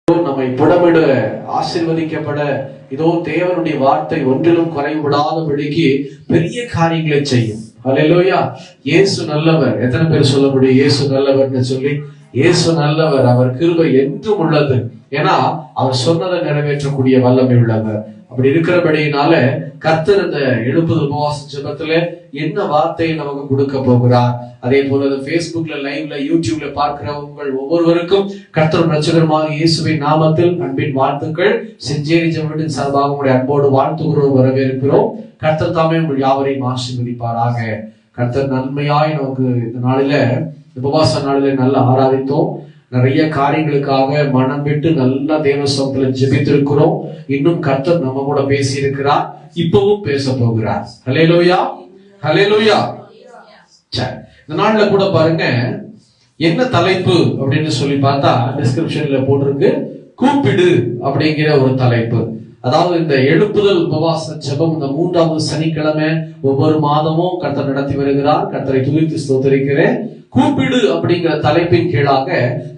நம்மை புடமிட ஆசீர்வதிக்கப்பட இதோ தேவனுடைய வார்த்தை ஒன்றிலும் குறைவிடாதபடிக்கு பெரிய காரியங்களை செய்யும். ஹல்லேலூயா. இயேசு நல்லவர். எத்தனை பேர் சொல்ல முடியும் இயேசு நல்லவர்னு சொல்லி? இயேசு நல்லவர், அவர் கிருபை என்றும் உள்ளது. ஏன்னா அவர் சொன்னதை நிறைவேற்றக்கூடிய வல்லமை உள்ளவர். அப்படி இருக்கிறபடியினால கர்த்தர் இந்த எழுப்புதல் உபவாச ஜெபத்துல என்ன வார்த்தையை நமக்கு கொடுக்க போகிறார். அதே போல Facebookல லைவ்ல யூடியூப்ல பார்க்கிறவங்க ஒவ்வொருவருக்கும் கர்த்தர் ரட்சகருமாக இயேசுவின் நாமத்தில் அன்பின் வாழ்த்துக்கள். செஞ்சேரி ஜெபத்தின் சார்பாக உங்களுடைய அன்போடு வாழ்த்துகிறோம், வரவேற்கிறோம். கர்த்தர் தாமே உங்கள் யாவரையும் ஆசீர்வதிப்பாராக. கர்த்தர் நன்மையாய் நமக்கு இந்த நாளில உபவாச நாளில நல்லா ஆராதித்தோம். நிறைய காரியங்களுக்காக மனம் விட்டு நல்ல தேவ சமூகத்துல ஜெபித்திருக்கிறோம். இன்னும் கர்த்தர் நம்ம கூட பேசி இருக்கிறார், இப்பவும் பேச போகிறார். ஹல்லேலூயா, ஹல்லேலூயா. இந்த நாள்ல கூட பாருங்க என்ன தலைப்பு அப்படின்னு சொல்லி பார்த்தா டிஸ்கிரிப்ஷன்ல போட்டிருக்கு, கூப்பிடு அப்படிங்கிற ஒரு தலைப்பு. அதாவது இந்த எழுப்புதல் உபவாச ஜெபம் இந்த 3வது சனிக்கிழமை ஒவ்வொரு மாதமும் கர்த்தர் நடத்தி வருகிறார். கர்த்தரை துதித்து ஸ்தோத்திரிக்கிறேன். கூப்பிடு அப்படிங்கிற தலைப்பின் கீழாக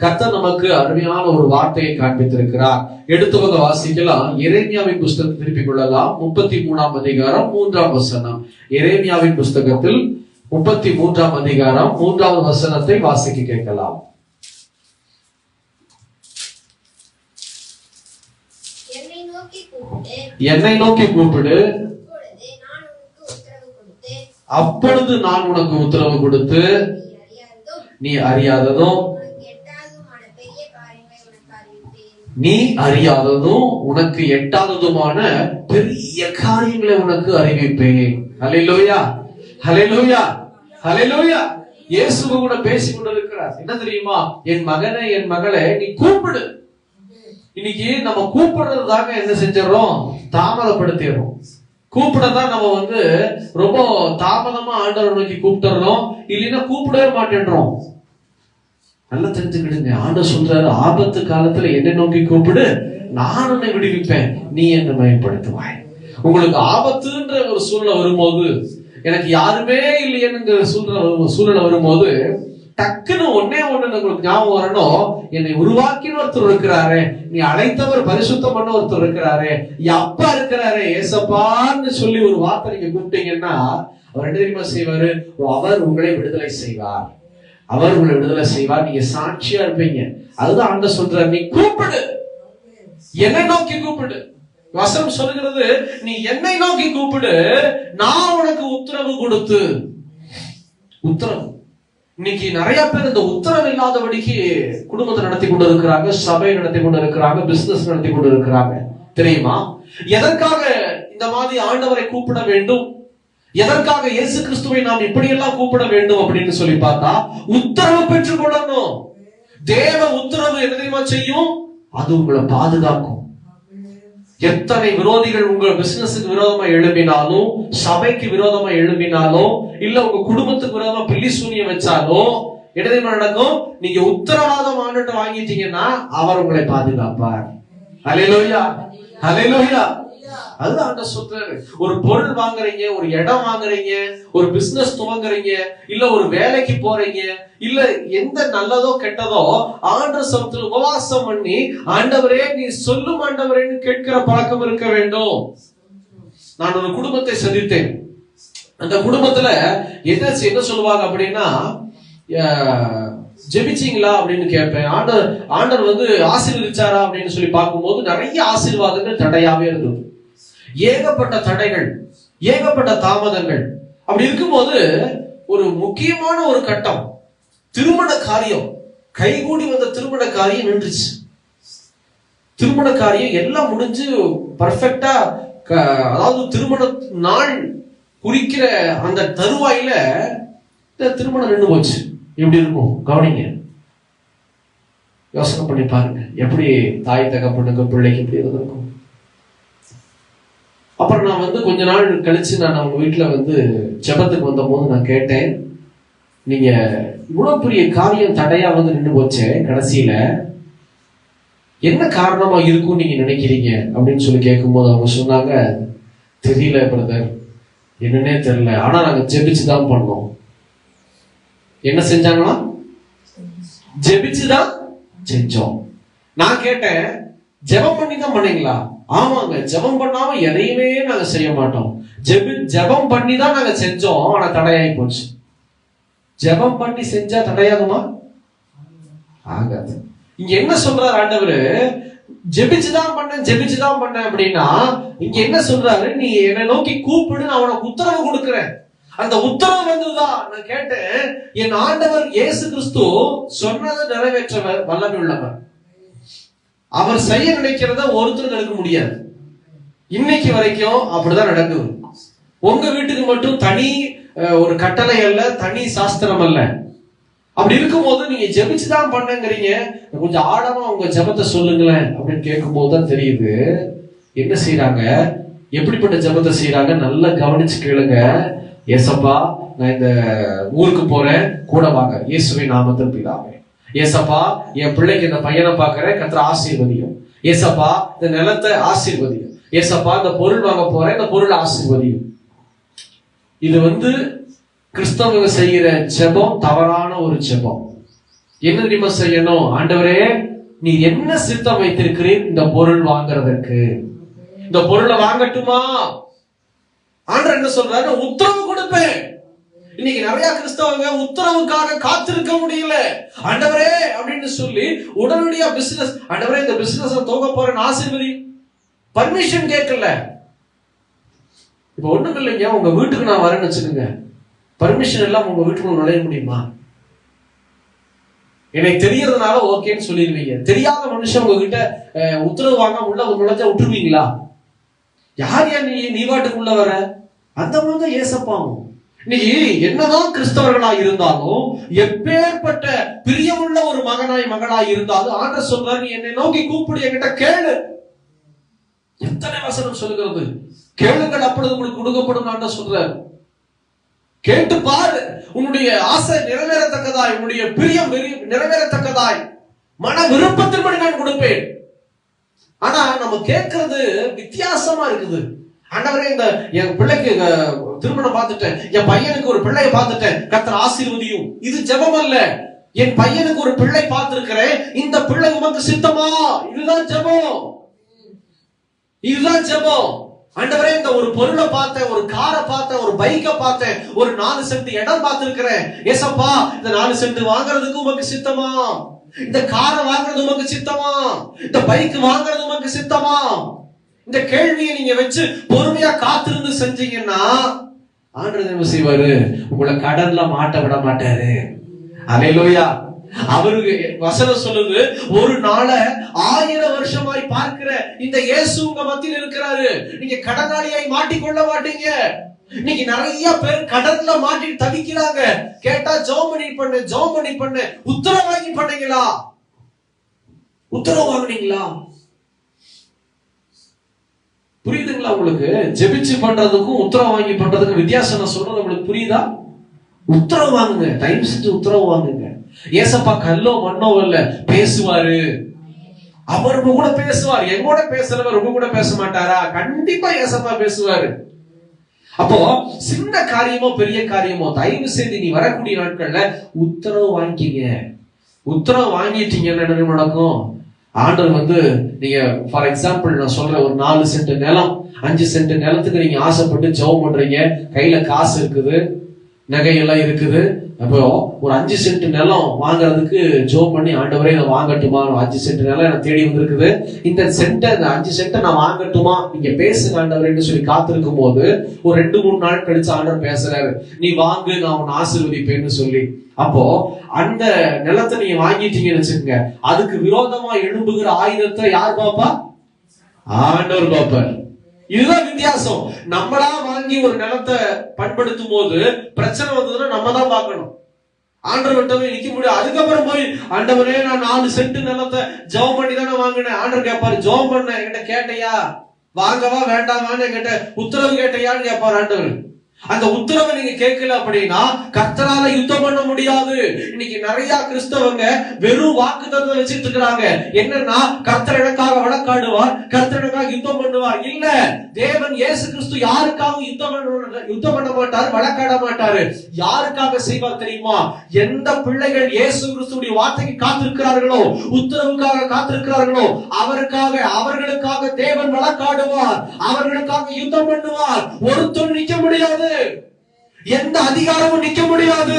கர்த்தர் நமக்கு அருமையான ஒரு வார்த்தையை காண்பித்திருக்கிறார். எடுத்துவங்க வாசிக்கலாம். எரேமியாவின் புஸ்தகத்தை திருப்பிக் கொள்ளலாம். 33ஆம் அதிகாரம் 3ஆம் வசனம். எரேமியாவின் புஸ்தகத்தில் 33ஆம் அதிகாரம் 3வது வசனத்தை வாசிக்க கேட்கலாம். என்னை நோக்கி கூப்பிடு, அப்பொழுது நான் உனக்கு உத்தரவு கொடுத்து நீ அறியாததும் உனக்கு எட்டாததுமான பெரிய காரியங்களை உனக்கு அறிவிப்பேன். ஹல்லேலூயா, ஹல்லேலூயா, ஹல்லேலூயா. இயேசு கூட பேசி கொண்டிருக்கிறார். என்ன தெரியுமா? என் மகனே, என் மகளே, நீ கூப்பிடு. இன்னைக்கு நம்ம கூப்பிடுறதுதாங்க என்ன செஞ்சிடறோம்? தாமதப்படுத்திடுறோம். கூப்பிடதான் நம்ம ரொம்ப தாமதமா ஆண்டவரை நோக்கி கூப்பிட்டுறோம். இல்லைன்னா கூப்பிடவே மாட்டேன்றோம். நல்லா தெரிஞ்சுக்கிடுங்க. ஆண்டவர் சொல்றாரு, ஆபத்து காலத்துல என்னை நோக்கி கூப்பிடு, நான் உன்னை விடுவிப்பேன், நீ என்னை மயப்படுத்துவாய். உங்களுக்கு ஆபத்துன்ற ஒரு சூழ்நிலை வரும்போது, எனக்கு யாருமே இல்லையேங்கிற சூழ்நிலை வரும்போது டக்குன்னு ஒன்னே உங்களுக்கு ஞாபகம் வரணும், என்னை உருவாக்கின ஒருத்தர் இருக்கிறாரு, நீ அழைத்தவர் பரிசுத்தம் பண்ண ஒருத்தர் இருக்கிறாரு, அப்பா இருக்கிறாரு, ஏசப்பான்னு சொல்லி ஒரு வார்த்தை நீங்க கூப்பிட்டீங்கன்னா அவர் என்ன தெரியுமா செய்வாரு? அவர் உங்களை விடுதலை செய்வார். அவர் உங்களை விடுதலை செய்வார். நீங்க சாட்சியா இருப்பீங்க. அதுதான் ஆண்டவர் சொல்றாரு, நீ கூப்பிடு, என்னை நோக்கி கூப்பிடு. வசனம் சொல்லுகிறது, நீ என்னை நோக்கி கூப்பிடு, நான் உனக்கு உத்தரவு கொடுத்து. உத்தரவு. இன்னைக்கு நிறைய பேர் இந்த உத்தரவு இல்லாதபடிக்கு குடும்பத்தை நடத்தி கொண்டு இருக்கிறாங்க, சபை நடத்தி கொண்டு இருக்கிறாங்க, பிசினஸ் நடத்தி கொண்டு இருக்கிறாங்க. தெரியுமா எதற்காக இந்த மாதிரி ஆண்டவரை கூப்பிட வேண்டும்? எதற்காக இயேசு கிறிஸ்துவை நாம் இப்படியெல்லாம் கூப்பிட வேண்டும் அப்படின்னு சொல்லி பார்த்தா, உத்தரவு பெற்றுக் கொள்ளணும். தேவ உத்தரவு என்ன தெரியுமா செய்யும்? அது உங்களை பாதுகாக்கும். எத்தனை விரோதிகள் உங்க பிசினஸுக்கு விரோதமா எழுப்பினாலும், சபைக்கு விரோதமா எழுப்பினாலும், இல்ல உங்க குடும்பத்துக்கு விரோதமா பில்லி சூனியம் வச்சாலும் என்ன தெரியுமா நடக்கும்? நீங்க உத்தரவாதம் ஆண்டுட்டு வாங்கிட்டீங்கன்னா அவர் உங்களை பாதுகாப்பார். ஹல்லேலூயா, ஹல்லேலூயா. அதுதான் ஆண்டவர் சொல்றாரு. ஒரு பொருள் வாங்குறீங்க, ஒரு இடம் வாங்குறீங்க, ஒரு பிசினஸ் துவங்குறீங்க, இல்ல ஒரு வேலைக்கு போறீங்க, இல்ல எந்த நல்லதோ கெட்டதோ ஆண்டவர் சமூகத்தில் உபவாசம் பண்ணி, ஆண்டவரே நீ சொல்லும் ஆண்டவரேன்னு கேட்கிற பழக்கம் இருக்க வேண்டும். நான் ஒரு குடும்பத்தை சந்தித்தேன். அந்த குடும்பத்துல என்ன சொல்லுவாங்க அப்படின்னா, ஜெபிச்சீங்களா அப்படின்னு கேட்பேன். ஆண்டவர் ஆசீர்வதிச்சாரா அப்படின்னு சொல்லி பார்க்கும்போது நிறைய ஆசீர்வாதங்கள் தடையாவே இருந்தது. ஏகப்பட்ட தடைகள், ஏகப்பட்ட தாமதங்கள். அப்படி இருக்கும்போது ஒரு முக்கியமான ஒரு கட்டம், திருமண காரியம் கைகூடி வந்த திருமண காரியம் நின்றுச்சு. திருமண காரியம் எல்லாம் முடிஞ்சு பர்ஃபெக்டா, அதாவது திருமண நாள் குறிக்கிற அந்த தருவாயில திருமணம் நின்று போச்சு. எப்படி இருக்கும் கவனிங்க, யோசனை பண்ணி பாருங்க. எப்படி தாய் தகப்பனுக்கு பிள்ளைக்கு எப்படி இருந்திருக்கும்? அப்புறம் நான் கொஞ்ச நாள் கழிச்சு நான் அவங்க வீட்டுல ஜெபத்துக்கு வந்த போது நான் கேட்டேன், நீங்க இவ்வளவு பெரிய காரியம் தடையா நின்று போச்சே, கடைசியில என்ன காரணமா இருக்கும் நீங்க நினைக்கிறீங்க அப்படின்னு சொல்லி கேட்கும்போது அவங்க சொன்னாங்க, தெரியல பிரதர், என்னன்னே தெரியல, ஆனா நாங்க ஜெபிச்சுதான் பண்ணோம். என்ன செஞ்சாங்களா? ஜெபிச்சுதான் செஞ்சோம். நான் கேட்டேன், ஜெபம் பண்ணி தான் பண்ணீங்களா? ஆமாங்க, ஜெபம் பண்ணாம எதையுமே நாங்க செய்ய மாட்டோம். ஜெபம் பண்ணி தான் நாங்க செஞ்சோம், ஆனா தடையாகி போச்சு. ஜெபம் பண்ணி செஞ்சா தடையாகுமா? ஆகாது. இங்க என்ன சொல்றாரு ஆண்டவரு? ஜெபிச்சுதான் பண்ண அப்படின்னா இங்க என்ன சொல்றாரு? நீ என்னை நோக்கி கூப்பிடு, நான் உனக்கு உத்தரவு கொடுக்கிறேன். அந்த உத்தரவு வந்துதான். நான் கேட்டேன், என் ஆண்டவர் இயேசு கிறிஸ்து சொன்னதை நிறைவேற்றவர், வல்லமை உள்ளவர். அவர் செய்ய நினைக்கிறத ஒருத்தர் தடுக்க முடியாது. இன்னைக்கு வரைக்கும் அப்படிதான் நடக்குது. உங்க வீட்டுக்கு மட்டும் தனி ஒரு கட்டளை அல்ல, தனி சாஸ்திரம் அல்ல. அப்படி இருக்கும்போது நீங்க ஜெபிச்சுதான் பண்ணுங்கிறீங்க, கொஞ்சம் ஆழமா உங்க ஜெபத்தை சொல்லுங்களேன் அப்படின்னு கேட்கும் போதுதான் தெரியுது என்ன செய்யறாங்க, எப்படிப்பட்ட ஜெபத்தை செய்யறாங்க. நல்லா கவனிச்சு கேளுங்க. ஏசப்பா, நான் இந்த ஊருக்கு போறேன், கூட வாங்க, இயேசுவின் நாமத்தில் பிதாவே. ஏசப்பா, என் பிள்ளைக்கு இந்த பையனை பார்க்கிறேன், கர்த்தர் ஆசீர்வதியும். ஏசப்பா, இந்த நிலத்தை ஆசீர்வதியும். ஏசப்பா, இந்த பொருள் வாங்க போறேன், இந்த பொருள் ஆசீர்வதியும். இது கிறிஸ்தவங்க செய்கிற ஜெபம் தவறான ஒரு ஜெபம். என்ன தெரியுமா செய்யணும்? ஆண்டவரே, நீ என்ன சித்தம் வைத்திருக்கிறீர் இந்த பொருள் வாங்குறதற்கு? இந்த பொருளை வாங்கட்டுமா? ஆண்டவர் என்ன சொல்றாரு? உத்தரவு கொடுப்பேன். இன்னைக்கு நிறைய கிறிஸ்தவங்க உத்தரவுக்காக காத்திருக்க முடியல. ஆண்டவரே அப்படின்னு சொல்லி உடனடியா பிசினஸ், ஆண்டவரே இந்த பிசினஸ் துவங்க போறேன், ஆசீர்வதி. பர்மிஷன் கேட்கல. இப்ப ஒண்ணும் இல்லைங்க, உங்க வீட்டுக்கு நான் வரேன்னு வச்சுக்கோங்க, பர்மிஷன் எல்லாம் உங்க வீட்டுக்குள்ள நுழைய முடியுமா? எனக்கு தெரியறதுனால ஓகேன்னு சொல்லிடுவீங்க. தெரியாத மனுஷன் உங்ககிட்ட உத்தரவு வாங்க உள்ள நுழைஞ்சா விட்டுருவீங்களா? யார் நீ வாட்டுக்குள்ள வர? அந்த மாதிரி ஏசப்பாவும் இன்னைக்கு என்னதான் கிறிஸ்தவர்களா இருந்தாலும், எப்பேற்பட்ட பிரியமுள்ள ஒரு மகளாய் இருந்தாலும், ஆண்டவர் சொல்றாரு, நீ என்னை நோக்கி கூப்பிடு, என்கிட்ட கேளு. எத்தனை வசனம் சொல்லுகிறது? கேளுங்கள் அப்பொழுது உங்களுக்கு கொடுக்கப்படும் ஆண்டவர் சொல்றாரு. கேட்டு பாரு, உன்னுடைய ஆசை நிறைவேறத்தக்கதாய், உன்னுடைய பிரியம் நிறைவேறத்தக்கதாய், மன விருப்பத்தின்படி நான் கொடுப்பேன். ஆனா நம்ம கேட்கறது வித்தியாசமா இருக்குது. ஆண்டவரே, இந்த என் பிள்ளைக்கு திருமணம் பார்த்துட்டேன், என் பையனுக்கு ஒரு பிள்ளையை பார்த்துட்டேன், கர்த்தர் ஆசீர்வதியும். இது ஜெபம் அல்ல. என் பையனுக்கு ஒரு பிள்ளை பார்த்திருக்கிறேன், இந்த பிள்ளை உமக்கு சித்தமா? இதுதான் ஜெபம். இதுதான் ஜெபம். ஆண்டவரே, இந்த ஒரு பொருளை பார்த்தேன், ஒரு காரை பார்த்தேன், ஒரு பைக்கை பார்த்தேன், ஒரு 4 சென்ட் இடம் பார்த்திருக்கிறேன். ஏசப்பா, இந்த 4 சென்ட் வாங்குறதுக்கு உமக்கு சித்தமா? இந்த காரை வாங்குறது உமக்கு சித்தமா? இந்த பைக் வாங்குறது உமக்கு சித்தமா? இந்த கேள்வியை நீங்க வச்சு பொறுமையா காத்திருந்து செஞ்சீங்கன்னா ஆண்டவர் என்ன செய்வாரு? உங்களை கடன்ல மாட்ட விட மாட்டாரு. அல்லேலூயா. அவருக்கு வசனம் சொல்லுது, ஒரு நாளை 1000 வருஷமாய் பார்க்கிற இந்த இயேசு உங்க மத்தியில் இருக்கிறாரு. நீங்க கடனாளியாய் மாட்டிக்கொள்ள மாட்டீங்க. இன்னைக்கு நிறைய பேர் கடன்ல மாட்டி தவிக்கிறாங்க. கேட்டா ஜெபம் பண்ணி பண்ணு. உத்தரவு வாங்கி பண்ணீங்களா? உத்தரவு வாங்குனீங்களா? புரியுதுங்களா உங்களுக்கு? ஜெபிச்சு பண்றதுக்கும் உத்தரவு வாங்கி பண்றதுக்கும் வித்தியாசம் நான் சொல்றது உங்களுக்கு புரியுதா? உத்தரவு வாங்குங்க, டைம் செஞ்சு உத்தரவு வாங்குங்க. ஏசப்பா கல்லோ மண்ணோ இல்ல, பேசுவாரு. அவர் கூட பேசுவார். எங்கூட பேசுறவர் ரொம்ப கூட பேச மாட்டாரா? கண்டிப்பா ஏசப்பா பேசுவாரு. அப்போ சின்ன காரியமோ பெரிய காரியமோ, தயவு செய்து நீ வரக்கூடிய நாட்கள்ல உத்தரவு வாங்கிங்க. உத்தரவு வாங்கிட்டீங்கன்னா என்ன நடக்கும்? ஆண்டவர் நீங்க ஃபார் எக்ஸாம்பிள் நான் சொல்றேன், ஒரு 4 சென்ட் நிலம், 5 சென்ட் நிலத்துக்கு நீங்க ஆசைப்பட்டு ஜெபம் பண்றீங்க, கையில காசு இருக்குது, நகையெல்லாம் இருக்குது. அப்போ ஒரு 5 சென்ட் நிலம் வாங்குறதுக்கு ஜெபம் பண்ணி, ஆண்டவரே நான் வாங்கட்டுமா? 5 சென்ட் நிலம் எனக்கு தேடி வந்திருக்குது, இந்த 5 சென்ட்டை நான் வாங்கட்டுமா? நீங்க பேசுங்க ஆண்டவரேன்னு சொல்லி காத்திருக்கும் போது ஒரு 2-3 நாள் கழிச்சு ஆண்டவர் பேசுறாரு, நீ வாங்கு, நான் உன்னை ஆசீர்வதிப்பேன்னு சொல்லி. அப்போ அந்த நிலத்தை நீங்க வாங்கிட்டீங்கன்னு வச்சுக்கோங்க, அதுக்கு விரோதமா எழும்புகிற ஆயுதத்தை யார் பாப்பா? ஆண்டவர் பாப்பார். இதுதான் வித்தியாசம். நம்மளா வாங்கி ஒரு நிலத்தை பண்படுத்தும் போது பிரச்சனை வந்ததுன்னா நம்ம தான் பார்க்கணும். ஆண்டவர் விட்டவே நிக்க முடியும். அதுக்கப்புறம் போய் ஆண்டவரே நான் 4 சென்ட் நிலத்தை ஜெபம் பண்ணி தானே வாங்கினேன். ஆண்டவர் கேட்பாரு, ஜெபம் பண்ண என்கிட்ட கேட்டையா? வாங்கவா வேண்டாமான்னு என்கிட்ட உத்தரவு கேட்டையான்னு கேட்பாரு ஆண்டவர். அந்த உத்தரவை நீங்க கேட்கல அப்படின்னா கர்த்தரால யுத்தம் பண்ண முடியாது. இன்னைக்கு நிறைய கிறிஸ்தவங்க வெறும் வாக்குத்தத்தம் வச்சிட்டு இருக்காங்க. என்னன்னா, கர்த்தர் எனக்காக வழக்க வழக்காடுவார், கர்த்தருக்காக யுத்தம் பண்ணுவார். இல்ல, தேவன் இயேசு கிறிஸ்து யாருக்காக யுத்தம் பண்ண மாட்டார், வழக்காட மாட்டாரு. யாருக்காக செய்வார் தெரியுமா? எந்த பிள்ளைகள் இயேசு கிறிஸ்துடைய வார்த்தைக்கு காத்திருக்கிறார்களோ, உத்தரவுக்காக காத்திருக்கிறார்களோ, அவர்களுக்காக தேவன் வழக்காடுவார், அவர்களுக்காக யுத்தம் பண்ணுவார். ஒருத்தர் நிக்க முடியாது, எந்த அதிகாரமும் நிக்க முடியாது.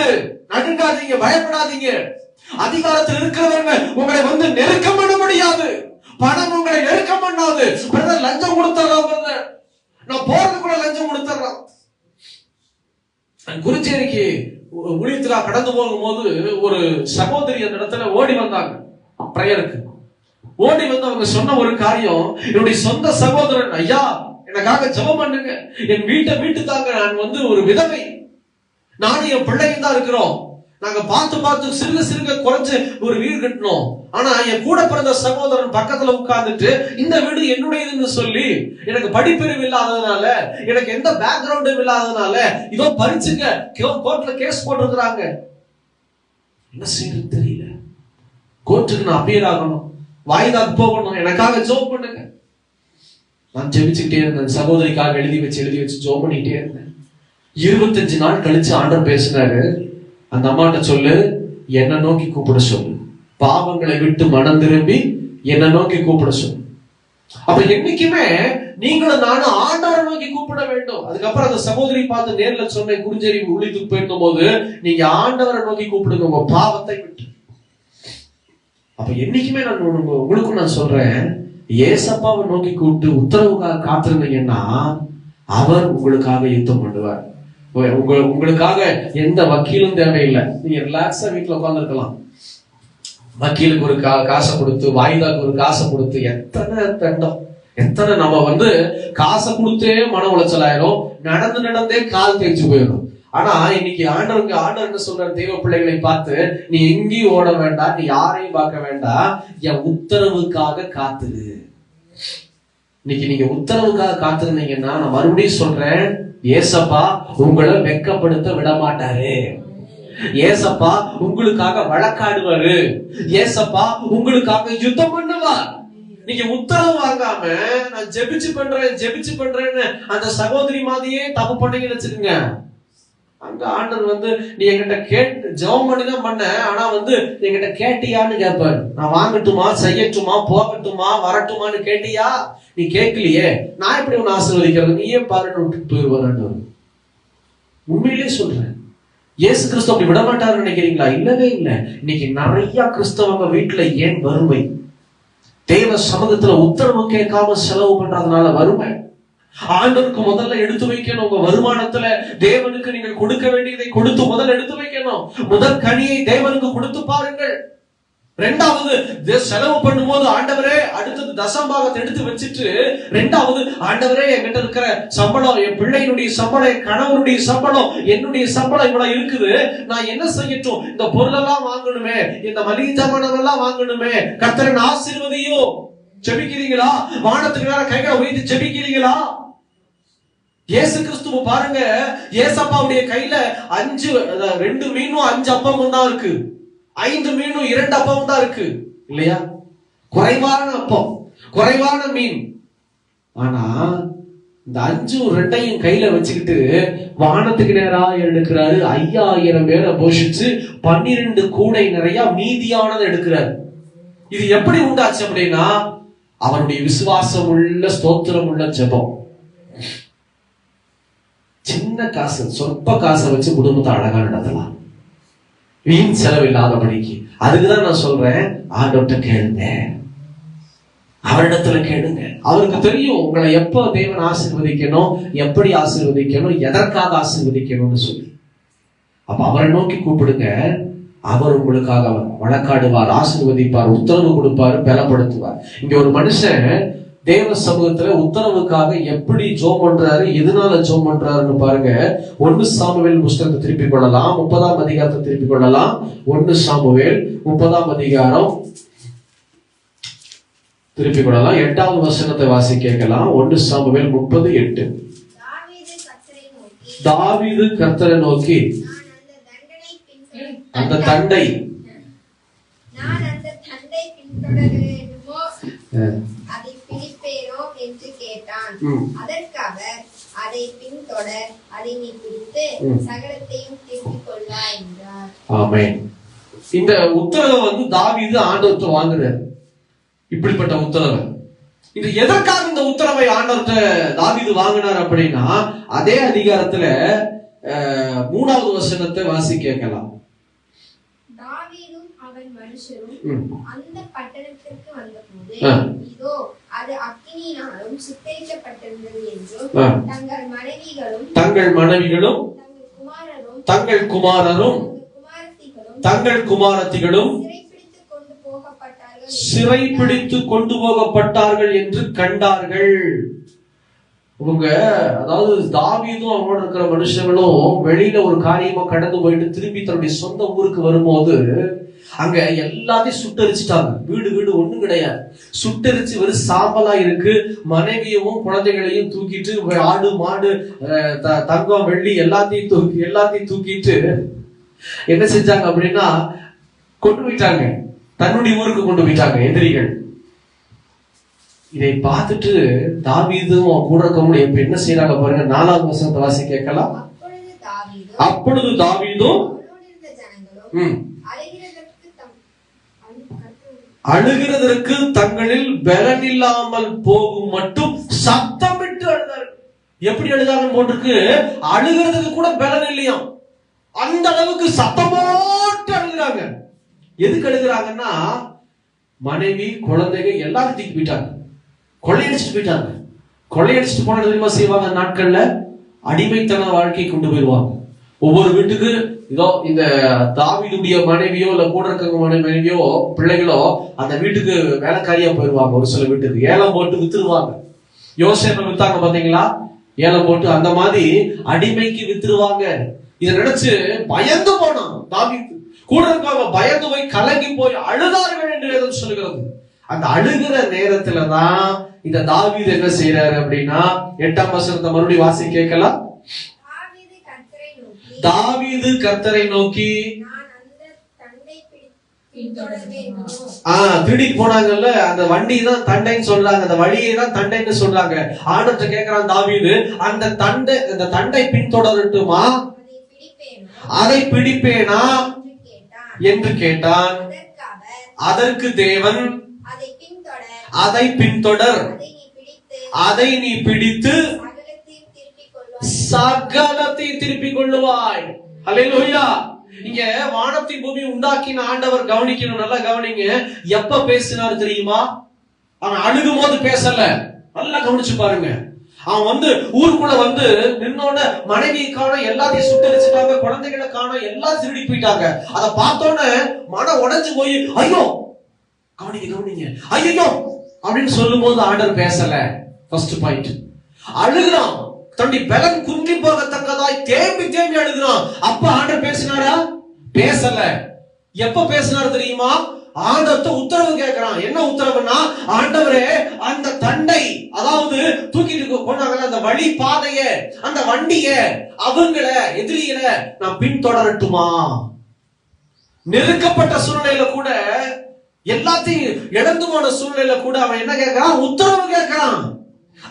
நடுங்காதீங்க, பயப்படாதீங்க. அதிகாரத்தில் இருக்கிறவங்க உங்களை வந்து நெருக்கம் பண்ண முடியாது. பணம் உங்களை நெருக்கம் பண்ணாது. லஞ்சம் கொடுத்துறோம், நான் போறது கூட லஞ்சம் கொடுத்துறோம். குறிச்சேரிக்கு ஊழியத்துக்காக கடந்து போகும்போது ஒரு சகோதரி அந்த இடத்துல ஓடி வந்தாங்க பிரேயருக்கு. ஓடி வந்து அவங்க சொன்ன ஒரு காரியம், என்னுடைய சொந்த சகோதரன், ஐயா எனக்காக ஜெபம் பண்ணுங்க, என் வீட்டு தாங்க, நான் வந்து ஒரு விதவை, நானும் என் பிள்ளையும் தான் இருக்கிறோம், நாங்க பார்த்து சிறுக குறைஞ்சு ஒரு வீடு கட்டணும். ஆனா என் கூட பிறந்த சகோதரன் பக்கத்துல உட்கார்ந்துட்டு இந்த வீடு என்னுடையதுன்னு சொல்லி, எனக்கு படிப்பறிவு இல்லாததுனால, எனக்கு எந்த பேக்ரவுண்டும் இல்லாததுனால, இதோ பறிச்சுங்க கோர்ட்ல கேஸ் போட்டிருக்கிறாங்க. என்ன செய்யறது தெரியல, கோர்ட்டுக்கு நான் அப்பியர் ஆகணும், வாய்தாக்கு போகணும், எனக்காக ஜெபம் பண்ணுங்க. நான் ஜெபிச்சுக்கிட்டே இருந்தேன், சகோதரிக்காக எழுதி வச்சு ஜெபம் பண்ணிட்டே இருந்தேன். 25 நாள் கழிச்சு ஆண்டவர் பேசினாரு, அந்த அம்மாட்ட சொல்லு, என்ன நோக்கி கூப்பிட சொல்லு, பாவங்களை விட்டு மனம் திரும்பி என்ன நோக்கி கூப்பிட சொல்லு. அப்ப என்னைக்குமே நீங்களும் நானும் ஆண்டவரை நோக்கி கூப்பிட வேண்டும். அதுக்கப்புறம் அந்த சகோதரி பார்த்து நேர்ல சொன்ன குறிஞ்சேரி ஊழியத்துக்கு போயிருக்கும் போது, நீங்க ஆண்டவரை நோக்கி கூப்பிடுங்க உங்க பாவத்தை விட்டு. அப்ப என்னைக்குமே நான் உங்களுக்கும் நான் சொல்றேன், ஏசப்பாவை நோக்கி கூப்பிட்டு உத்தரவுக்காக காத்திருந்தீங்கன்னா அவர் உங்களுக்காக யுத்தம் பண்ணுவார். உங்களுக்காக எந்த வக்கீலும் தேவையில்லை, நீங்க ரிலாக்ஸா வீட்டுல உட்கார்ந்து இருக்கலாம். வக்கீலுக்கு ஒரு காசை கொடுத்து, வாய்தாக்கு ஒரு காசை கொடுத்து, எத்தனை தண்டம், எத்தனை நம்ம வந்து காசை கொடுத்தே மன உளைச்சல் ஆயிரும், நடந்தே கால் தேய்ச்சி போயிடும். ஆனா இன்னைக்கு ஆண்டவர் என்ன சொல்ற, தெய்வ பிள்ளைகளை பார்த்து, நீ எங்கேயும் ஓட வேண்டாம், நீ யாரையும் பார்க்க வேண்டாம், என் உத்தரவுக்காக காத்துரு. இன்னைக்கு நீங்க உத்தரவுக்காக காத்திருந்தீங்கன்னா, நான் மறுபடியும் சொல்றேன், ஏசப்பா உங்களை வெட்கப்படுத்த விட மாட்டாரு. ஏசப்பா உங்களுக்காக வழக்காடுவாரு. ஏசப்பா உங்களுக்காக யுத்தம் பண்ணுவார். நீங்க உத்தரவு வாங்காம நான் ஜெபிச்சு பண்றேன்னு அந்த சகோதரி மாதிரியே தப்பு பண்ணீங்கன்னு வச்சுக்கோங்க, அங்க ஆண்டவர் வந்து நீ என்கிட்ட கேட்டு ஜெபம் பண்ணிதான் பண்ண, ஆனா வந்து என்கிட்ட கேட்டியான்னு கேட்பாரு. நான் வாங்கட்டுமா, செய்யட்டுமா, போகட்டுமா, வரட்டுமான்னு கேட்டியா? நீ கேட்கலையே, நான் எப்படி உன்னை ஆசீர்வதிக்கிறது, நீயே பாருன்னு விட்டு போயிருவாரு. உண்மையிலே சொல்றேன், இயேசு கிறிஸ்து அப்படி விட மாட்டாருன்னு நினைக்கிறீங்களா? இல்லவே இல்லை. இன்னைக்கு நிறைய கிறிஸ்தவங்க வீட்டுல ஏன் வறுமை? தேவ சமூகத்துல உத்தரவு கேட்காம செலவு பண்றதுனால வறுமை. ஆண்டவருக்கு முதல்ல எடுத்து வைக்கணும். உங்க வருமானத்துல தேவனுக்கு நீங்கள் கொடுக்க வேண்டியதை கொடுத்து முதல்ல எடுத்து வைக்கணும். முதல் கனியை தேவனுக்கு கொடுத்து பாருங்கள். ரெண்டாவது, செலவு பண்ணும்போது ஆண்டவரே, அடுத்தது தசம்பாகத்தை எடுத்து வச்சுட்டு, ரெண்டாவது ஆண்டவரே என்கிட்ட இருக்கிற சம்பளம், என் பிள்ளையினுடைய சம்பளம், என் கணவனுடைய சம்பளம், என்னுடைய சம்பளம் இவ்வளவு இருக்குது, நான் என்ன செய்யட்டும்? இந்த பொருளெல்லாம் வாங்கணுமே, இந்த மளிகை சாமான் எல்லாம் வாங்கணுமே, கர்த்தரின் ஆசீர்வதியோ. ஜெபிக்கிறீங்களா? வானத்துக்கு நேரா கைகளை உயர்த்தி ஜெபிக்கிறீங்களா? இயேசு கிறிஸ்துவ பாருங்க, ஏசப்பாவுடைய கையில 2 மீனும் 5 அப்பமும் தான் இருக்கு. 5 மீனும் 2 அப்பமும் தான் இருக்கு இல்லையா? குறைவான அப்பம், குறைவான மீன். ஆனா இந்த 5-2 கையில வச்சுக்கிட்டு வானத்துக்கு நேரா எடுக்கிறாரு. 5000 பேரை போஷிச்சு 12 கூடை நிறைய மீதியானதை எடுக்கிறாரு. இது எப்படி உண்டாச்சு அப்படின்னா, அவருடைய விசுவாசம் உள்ள, ஸ்தோத்திரம் உள்ள ஜெபம். சின்ன காசு, சொற்ப காசை வச்சு குடும்பத்தை அழகா நடத்தலாம், வீண் செலவு இல்லாதபடிக்கு. அதுக்குதான் நான் சொல்றேன், ஆண்டவர்கிட்ட கேளுங்க, அவரிடத்துல கேளுங்க. அவருக்கு தெரியும் உங்களை எப்ப தேவன் ஆசீர்வதிக்கணும், எப்படி ஆசீர்வதிக்கணும், எதற்காக ஆசீர்வதிக்கணும்னு சொல்லி. அப்ப அவரை நோக்கி கூப்பிடுங்க, அவர் உங்களுக்காக வழக்காடுவார், ஆசீர்வதிப்பார், உத்தரவு கொடுப்பாரு, பலப்படுத்துவார். இங்க ஒரு மனுஷன் தேவ சமூகத்துல உத்தரவுக்காக எப்படி ஜெபம் பண்றாரு, எதனால ஜெபம் பண்றாருன்னு பாருங்க. 1 சாமுவேல் புத்தகத்தை திருப்பிக் கொள்ளலாம், 30ஆம் அதிகாரத்தை திருப்பிக் கொள்ளலாம். 1 சாமுவேல் 30ஆம் அதிகாரம் திருப்பிக் கொள்ளலாம். 8வது வசனத்தை வாசி கேட்கலாம். 1 சாமுவேல் 30:8. தாவீது கர்த்தரை நோக்கி, அந்த தண்டை என்று கேட்டான். அதற்கு அவர், அதை பின்தொடர், அதை நீ பிடித்து சகலத்தையும் திருப்பிக் கொள்வாய் என்றார். ஆமென். இந்த உத்தரவை தாவீது ஆண்டவர்கிட்ட வாங்குறார். இப்படிப்பட்ட உத்தரவை இது எதற்காக இந்த உத்தரவை ஆண்டவர்கிட்ட தாவீது வாங்கினார் அப்படின்னா, அதே அதிகாரத்துல 3வது வசனத்தை வாசி கேட்கலாம். தாவீதும் அவன் மனுஷரும் அந்த பட்டணத்திற்கு வந்தபோது, இதோ அது அக்கினியினாலும் சுட்டெரிக்கப்பட்டிருந்தது என்றும், தங்கள் மனைவிகளும் தங்கள் குமாரரும் தங்கள் குமாரத்திகளும் சிறைப்பிடித்து கொண்டு போகப்பட்டார்கள் என்று கண்டார்கள். அதாவது தாவீதும் அவனோட இருக்கிற மனுஷங்களும் வெளியில ஒரு காரியமா கடந்து போயிட்டு திரும்பி தன்னுடைய சொந்த ஊருக்கு வரும்போது அங்க எல்லாத்தையும் சுட்டரிச்சுட்டாங்க. வீடு ஒண்ணும் கிடையாது, சுட்டரிச்சு வெறும் சாம்பலா இருக்கு. மனைவியவும் குழந்தைகளையும் தூக்கிட்டு, ஆடு மாடு தங்கம் வெள்ளி எல்லாத்தையும் தூக்கிட்டு என்ன செஞ்சாங்க அப்படின்னா கொண்டு போயிட்டாங்க, தன்னுடைய ஊருக்கு கொண்டு போயிட்டாங்க எதிரிகள். இதை பார்த்துட்டு தாவீதும் கூட இருக்கக்கூடிய இப்ப என்ன செய்யறாங்க பாருங்க. 4வது வசனத்தை வாசி கேட்கலாம். அப்பொழுது தாவீதும் அழுகிறதற்கு தங்களில் பலனில்லாமல் போகும் மட்டும் சத்தமிட்டு அழுதார்கள். எப்படி அழுதாங்கன்னு போட்டிருக்கு, அழுகிறதுக்கு கூட பலன் இல்லையாம். அந்த அளவுக்கு சத்தமோட்டு அழுகிறாங்க. எதுக்கு அழுகிறாங்கன்னா, மனைவி குழந்தைங்க எல்லாரும் தூக்கி போயிட்டாங்க, கொள்ளையடிச்சுட்டு போயிட்டாங்க. கொள்ளையடிச்சுட்டு போன தெரியுமா செய்வாங்க, நாட்கள்ல அடிமைத்தன வாழ்க்கை கொண்டு போயிடுவாங்க. ஒவ்வொரு வீட்டுக்கு இதோ இந்த தாவீதுடைய மனைவியோ இல்ல கூட இருக்க மனைவியோ பிள்ளைகளோ அந்த வீட்டுக்கு வேலைக்காரியா போயிடுவாங்க. ஒரு சில வீட்டுக்கு ஏலம் போட்டு வித்துருவாங்க. யோசேப்பை வித்தாங்க பாத்தீங்களா, ஏலம் போட்டு அந்த மாதிரி அடிமைக்கு வித்துருவாங்க. இதை நினைச்சு பயந்து போனான் தாவீது. கூட இருக்கவங்க பயந்து போய் கலங்கி போய் அழுதார்கள் என்று வேதம் சொல்லுகிறது. அந்த அழுகிற நேரத்துலதான் இந்த தாவீது என்ன செய்யறாரு அப்படின்னா, 8ஆம் வசனத்தை மறுபடியும் வாசி கேட்கலாம். தாவீது கர்த்தரை நோக்கி, திருடிக்கு போனாங்கல்ல அந்த வண்டி தான் தண்டைன்னு சொல்றாங்க, அந்த வழியை தான் தண்டைன்னு சொல்றாங்க. ஆண்டவர்கிட்ட கேட்கிறான் தாவீது, அந்த தண்டை பின்தொடரட்டுமா, அதை பிடிப்பேனா என்று கேட்டான். அதற்கு தேவன், அதை பின்தொடர், அதை நீ பிடித்து சகலத்தை திருப்பிக் கொள்ளுவாய். அல்லேலூயா. இங்க வானத்தின் பூமி உண்டாக்கின ஆண்டவர் கவனிக்கணும், நல்லா கவனிங்க. எப்ப பேசினார் தெரியுமா? அவன் அழுகும் போது பேசல. நல்லா கவனிச்சு பாருங்க. அவன் ஊருக்குள்ள நின்னோட மனைவி காண எல்லாத்தையும் சுட்டரிச்சுட்டாங்க, குழந்தைகளை காண எல்லாம் திருடி போயிட்டாங்க. அதை பார்த்தோன்னே மனம் உடைஞ்சு போய் ஐயோ கவனிங்க ஐயோ அப்படின்னு சொல்லும் போது ஆண்டவர் பேசல. ஃபர்ஸ்ட் பாயிண்ட், அழுகிறான். தன்னுடைய பலன் குன்றி போகத்தக்கதாய் தேம்பி அழுகிறான். அப்ப ஆண்டவர் பேசினாரா? பேசல. எப்ப பேசினார் தெரியுமா? ஆண்டவர்கிட்ட உத்தரவு கேட்கிறான். என்ன உத்தரவுனா, ஆண்டவரே அந்த தண்டை, அதாவது தூக்கிட்டு போனாங்கல்ல அந்த வழி பாதைய, அந்த வண்டிய, அவங்கள எதிரிகளை நான் பின்தொடரட்டுமா? நெருக்கப்பட்ட சூழ்நிலையில கூட, எல்லாத்தையும் இழந்து போன சூழ்நிலையில கூட அவன் என்ன கேட்கிறான்? உத்தரவு கேட்கிறான்.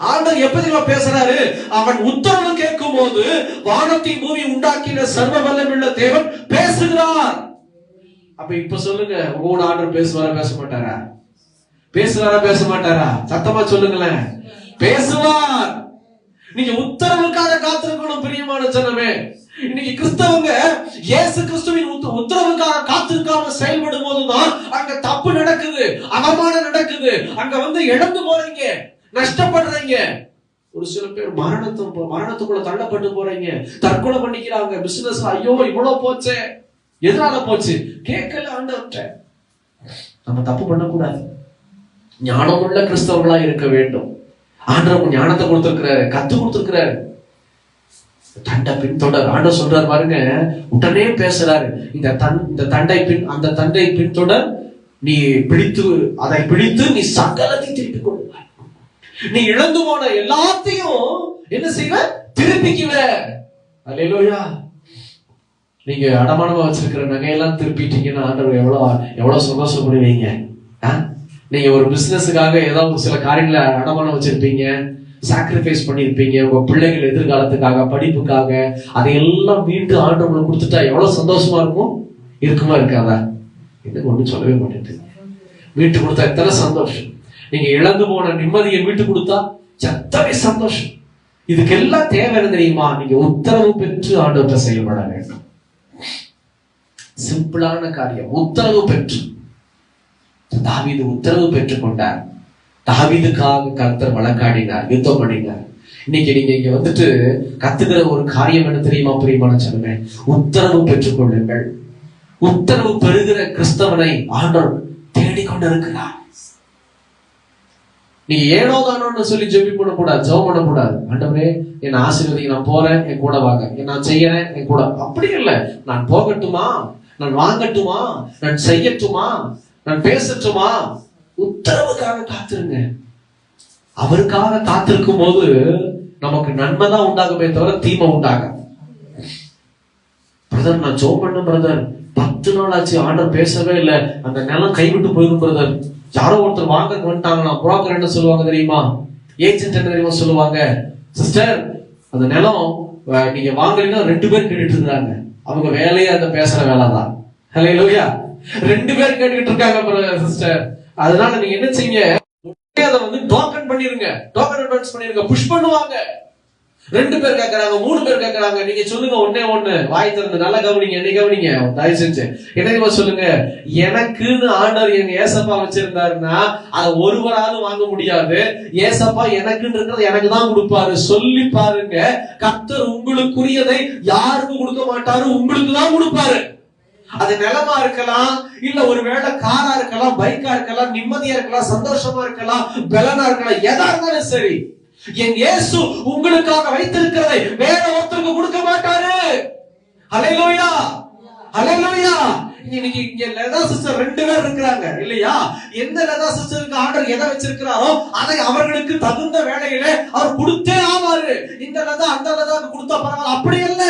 ஆண்டவர் எப்ப பேசுறாரு? அவன் உத்தரவு கேட்கும் போது வானத்தின் பூமி உண்டாக்கின சர்வ வல்லமையுள்ள தேவன் பேசுகிறார். அப்ப இப்ப சொல்லுங்க, உங்களோட ஆண்டவர் பேசுவாரா பேச மாட்டாரா? பேசுவாரா பேச மாட்டாரா? சத்தமா சொல்லுங்களேன். பேசுவார். நீங்க உத்தரவுக்காக காத்திருக்கணும் பிரியமான ஜனமே. இன்னைக்கு கிறிஸ்தவங்க இயேசு கிறிஸ்துவின் உத்தரவுக்காக காத்திருக்காம செயல்படும் போதுதான் அங்க தப்பு நடக்குது, அவமானம் நடக்குது. அங்க இழந்து போறீங்க, நஷ்டப்படுறீங்க. ஒரு சில பேர் மரணத்துக்குள்ள தள்ளப்பட்டு போறீங்க, தற்கொலை பண்ணிக்கிறாங்க. பிசினஸ் ஐயோ இவ்வளவு போச்சே, எதனால போச்சு? கேட்கல ஆண்டவர்கிட்ட. நம்ம தப்பு பண்ணக்கூடாது, ஞானமுள்ள கிறிஸ்தவர்களா இருக்க வேண்டும். ஆண்டவர் ஞானத்தை கொடுத்திருக்கிறாரு, கத்து கொடுத்திருக்கிறாரு. தண்டை பின்தொடர் ஆண்டவர் சொல்றாரு பாருங்க. உடனே பேசுறாரு, இந்த தண்டை பின்தொடர், நீ அதை பிடித்து நீ சகலத்தை திருப்பிக் கொள்வாய். நீ இழந்து போன எல்லாத்தையும் என்ன செய்வ? திருப்பிக்குவ. அல்லேலூயா. நீங்க அடமானமா வச்சிருக்கிற நகையெல்லாம் திருப்பிட்டீங்கன்னா ஆண்டவர் எவ்வளவு சந்தோஷப்படுவீங்க. நீங்க ஒரு பிசினஸுக்காக ஏதாவது சில காரியங்களை அடமானம் வச்சிருப்பீங்க, சாக்ரிஃபைஸ் பண்ணிருப்பீங்க, உங்க பிள்ளைகள் எதிர்காலத்துக்காக, படிப்புக்காக. அதையெல்லாம் மீட்டு ஆண்டவங்களுக்கு கொடுத்துட்டா எவ்வளவு சந்தோஷமா இருக்கும்? இருக்குமா இருக்காதா? இது ஒண்ணு சொல்லவே மாட்டேங்குது. வீட்டு கொடுத்தா எத்தனை சந்தோஷம். நீங்க இழந்து போன நிம்மதியை வீட்டு கொடுத்தா எத்தனை சந்தோஷம். இதுக்கெல்லாம் தேவை என்ன தெரியுமா? நீங்க உத்தரவு பெற்று ஆண்டவர்கிட்ட செயல்பட வேண்டும். சிம்பிளான காரியம், உத்தரவு பெற்று. தாவீது உத்தரவு பெற்றுக் கொண்டார். தாவீதுக்காக கர்த்தர் வழக்காடினார், யுத்தம் பண்ணினார். இன்னைக்கு நீங்க இங்க வந்துட்டு கத்துக்கிற ஒரு காரியம் என்ன தெரியுமா பிரியமான ஜனமே? உத்தரவு பெற்றுக் கொள்ளுங்கள். உத்தரவு பெறுகிற கிறிஸ்தவனை ஆண்டவர் தேடிக்கொண்டிருக்கிறார். நீங்க ஏனோதானோன்னு சொல்லி ஜெபி பண்ணக்கூடாது, ஜெபம் பண்ணக்கூடாது. ஆண்டவரே என்ன ஆசீர்வதிங்க, நான் போறேன், என் கூட வாங்க, நான் செய்யறேன், என் கூட. அப்படி இல்லை. நான் போகட்டுமா, நான் வாங்கட்டுமா, நான் செய்யட்டுமா, நான் பேசட்டுமா? உத்தரவுக்காக காத்திருங்க. அவருக்காக காத்திருக்கும் போது நமக்கு நன்மைதான் உண்டாகுமே தவிர தீமை உண்டாக. பிரதர் நான் ஜெபம் பண்ண பிரதர், 10 நாள் ஆச்சு, ஆண்டவர் பேசவே இல்லை, அந்த நிலம் கைவிட்டு போயிடும் பிரதர். யாரோ ஒருத்தர் வாங்க வந்துட்டாங்கன்னா புரோக்கர் என்ன சொல்லுவாங்க தெரியுமா? ஏஜென்ட் என்ன தெரியுமா சொல்லுவாங்க? சிஸ்டர் அந்த நிலம் நீங்க வாங்கலைன்னா 2 பேர் கேட்டுட்டு இருக்காங்க. அவங்க வேலையே அந்த பேசுற வேலை தான். ஹல்லேலூயா. 2 பேர் கேட்டுக்கிட்டு இருக்காங்க சிஸ்டர். அதனால நீங்க என்ன செய்யுங்க, அதை வந்து டோக்கன் பண்ணிருங்க, டோக்கன் அட்வான்ஸ் பண்ணிருங்க. புஷ் பண்ணுவாங்க. 2 பேர் கேட்கறாங்க, 3 பேர் கேட்கறாங்க. நீங்க சொல்லுங்க ஒண்ணு வாய் திறந்து நல்லா கவனிங்க, என்ன கவனிங்க தயவு செஞ்சு. என்ன சொல்லுங்க, எனக்குன்னு ஆண்டவர் எங்க ஏசப்பா வச்சிருந்தாருன்னா அதை ஒருவராலும் வாங்க முடியாது. ஏசப்பா எனக்குன்னு இருக்கிறது எனக்கு தான் கொடுப்பாரு. சொல்லி பாருங்க, கர்த்தர் உங்களுக்குரியதை யாருக்கும் கொடுக்க மாட்டாரு, உங்களுக்கு தான் கொடுப்பாரு. அது நிலமா இருக்கலாம், இல்ல ஒருவேளை காரா இருக்கலாம், பைக்கா இருக்கலாம், நிம்மதியா இருக்கலாம், சந்தோஷமா இருக்கலாம், பலனா இருக்கலாம், எதா இருந்தாலும் சரி, என் இயேசு உங்களுக்காக வைத்திருக்கிறதை வேற ஒருத்தருக்கு கொடுக்க மாட்டாரு. ஹல்லேலூயா, ஹல்லேலூயா. இன்னைக்கு இங்க லதா சிஸ்டர் 2 பேர் இருக்கிறாங்க இல்லையா? எந்த லதா சிஸ்டருக்கு ஆர்டர் எதை வச்சிருக்கிறாரோ அதை அவர்களுக்கு தகுந்த வேலையில அவர் கொடுத்தே ஆவாரு. இந்த லதா அந்த லதாக்கு கொடுத்தா பரவாயில்ல, அப்படி இல்ல.